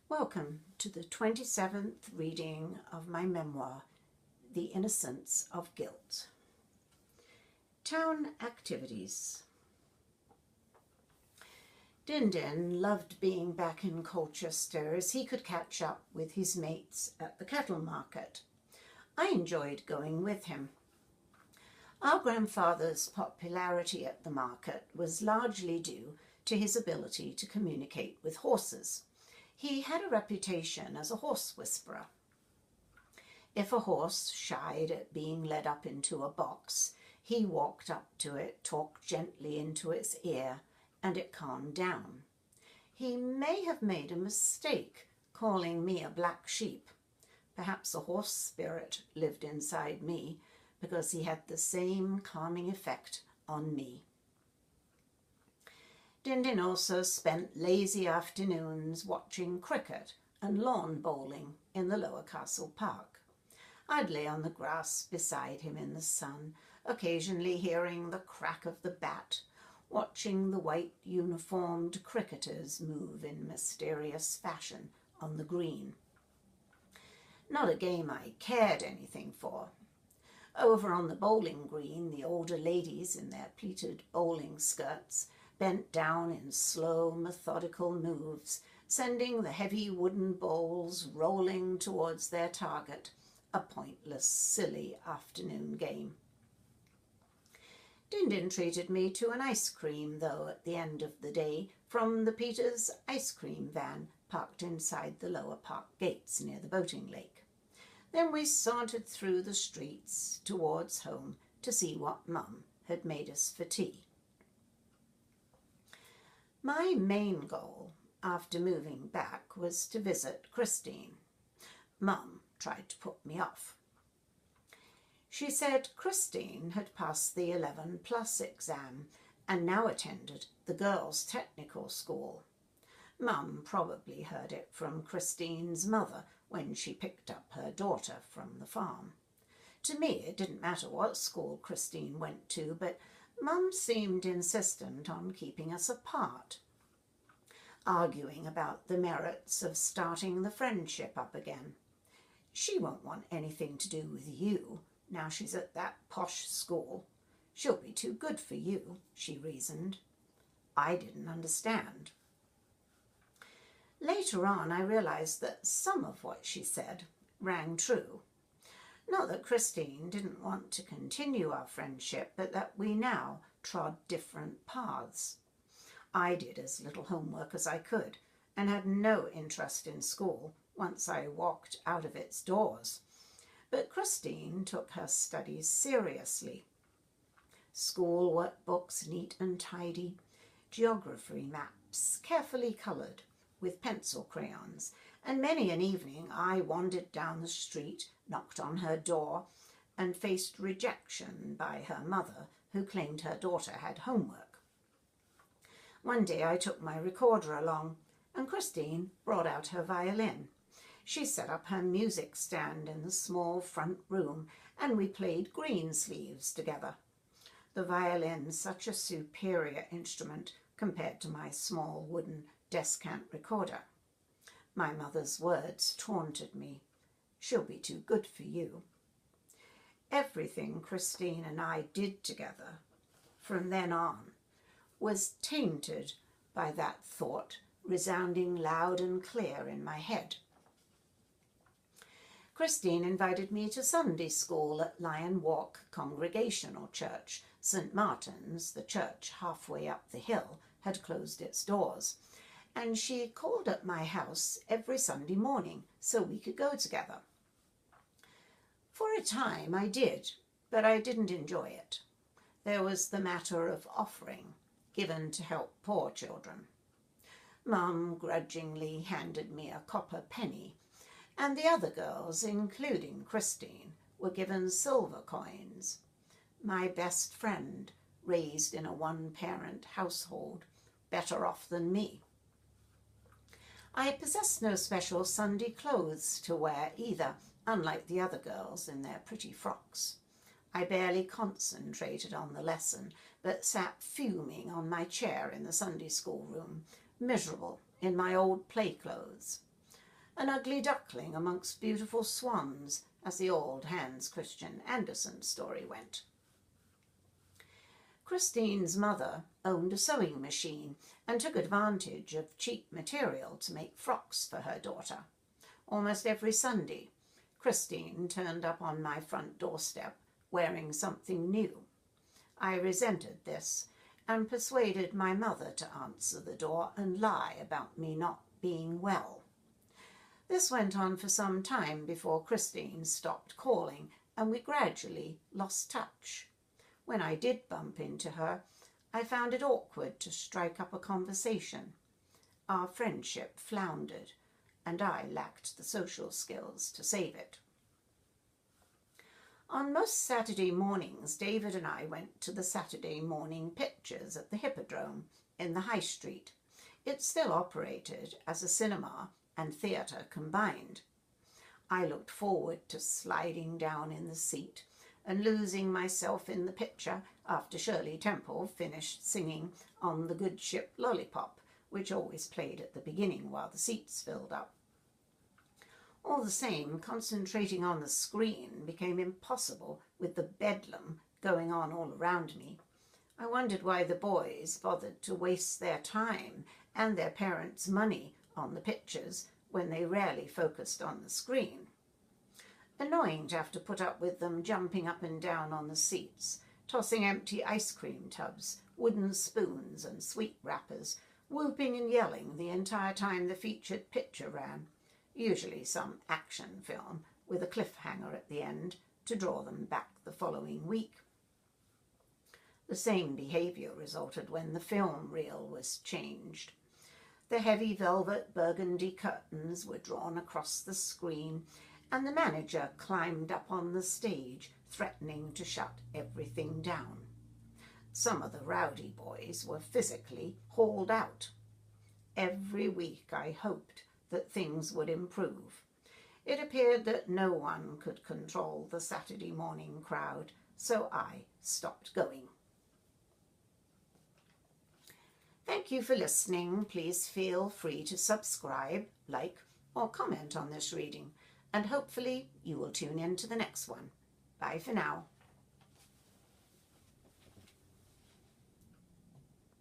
Welcome to the 27th reading of my memoir, The Innocence of Guilt. Town activities. Din Din loved being back in Colchester as he could catch up with his mates at the cattle market. I enjoyed going with him. Our grandfather's popularity at the market was largely due to his ability to communicate with horses. He had a reputation as a horse whisperer. If a horse shied at being led up into a box, he walked up to it, talked gently into its ear, and it calmed down. He may have made a mistake calling me a black sheep. Perhaps a horse spirit lived inside me, because he had the same calming effect on me. Din Din also spent lazy afternoons watching cricket and lawn bowling in the Lower Castle Park. I'd lay on the grass beside him in the sun, occasionally hearing the crack of the bat, watching the white uniformed cricketers move in mysterious fashion on the green. Not a game I cared anything for. Over on the bowling green, the older ladies in their pleated bowling skirts bent down in slow, methodical moves, sending the heavy wooden bowls rolling towards their target, a pointless, silly afternoon game. Din Din treated me to an ice cream, though, at the end of the day, from the Peters ice cream van parked inside the lower park gates near the boating lake. Then we sauntered through the streets towards home to see what Mum had made us for tea. My main goal after moving back was to visit Christine. Mum tried to put me off. She said Christine had passed the 11+ exam and now attended the girls' technical school. Mum probably heard it from Christine's mother when she picked up her daughter from the farm. To me, it didn't matter what school Christine went to, but Mum seemed insistent on keeping us apart, arguing about the merits of starting the friendship up again. She won't want anything to do with you now she's at that posh school. She'll be too good for you, she reasoned. I didn't understand. Later on, I realized that some of what she said rang true. Not that Christine didn't want to continue our friendship, but that we now trod different paths. I did as little homework as I could and had no interest in school once I walked out of its doors. But Christine took her studies seriously. School workbooks neat and tidy, geography maps carefully coloured with pencil crayons, and many an evening I wandered down the street, knocked on her door, and faced rejection by her mother, who claimed her daughter had homework. One day I took my recorder along, and Christine brought out her violin. She set up her music stand in the small front room, and we played Greensleeves together. The violin's such a superior instrument compared to my small wooden descant recorder. My mother's words taunted me. She'll be too good for you. Everything Christine and I did together from then on was tainted by that thought resounding loud and clear in my head. Christine invited me to Sunday school at Lion Walk Congregational Church. St. Martin's, the church halfway up the hill, had closed its doors, and she called at my house every Sunday morning so we could go together. For a time I did, but I didn't enjoy it. There was the matter of offering, given to help poor children. Mum grudgingly handed me a copper penny, and the other girls, including Christine, were given silver coins. My best friend, raised in a one-parent household, better off than me. I possessed no special Sunday clothes to wear either, unlike the other girls in their pretty frocks. I barely concentrated on the lesson, but sat fuming on my chair in the Sunday school room, miserable in my old play clothes. an ugly duckling amongst beautiful swans, as the old Hans Christian Andersen story went. Christine's mother owned a sewing machine and took advantage of cheap material to make frocks for her daughter. Almost every Sunday, Christine turned up on my front doorstep wearing something new. I resented this and persuaded my mother to answer the door and lie about me not being well. This went on for some time before Christine stopped calling and we gradually lost touch. When I did bump into her, I found it awkward to strike up a conversation. Our friendship floundered, and I lacked the social skills to save it. On most Saturday mornings, David and I went to the Saturday morning pictures at the Hippodrome in the High Street. It still operated as a cinema and theatre combined. I looked forward to sliding down in the seat and losing myself in the picture after Shirley Temple finished singing On the Good Ship Lollipop, which always played at the beginning while the seats filled up. All the same, concentrating on the screen became impossible with the bedlam going on all around me. I wondered why the boys bothered to waste their time and their parents' money on the pictures when they rarely focused on the screen. Annoying to have to put up with them jumping up and down on the seats, tossing empty ice cream tubs, wooden spoons and sweet wrappers, whooping and yelling the entire time the featured picture ran, usually some action film with a cliffhanger at the end to draw them back the following week. The same behaviour resulted when the film reel was changed. The heavy velvet burgundy curtains were drawn across the screen, and the manager climbed up on the stage, threatening to shut everything down. Some of the rowdy boys were physically hauled out. Every week I hoped that things would improve. It appeared that no one could control the Saturday morning crowd, so I stopped going. Thank you for listening. Please feel free to subscribe, like, or comment on this reading, and hopefully you will tune in to the next one. Bye for now.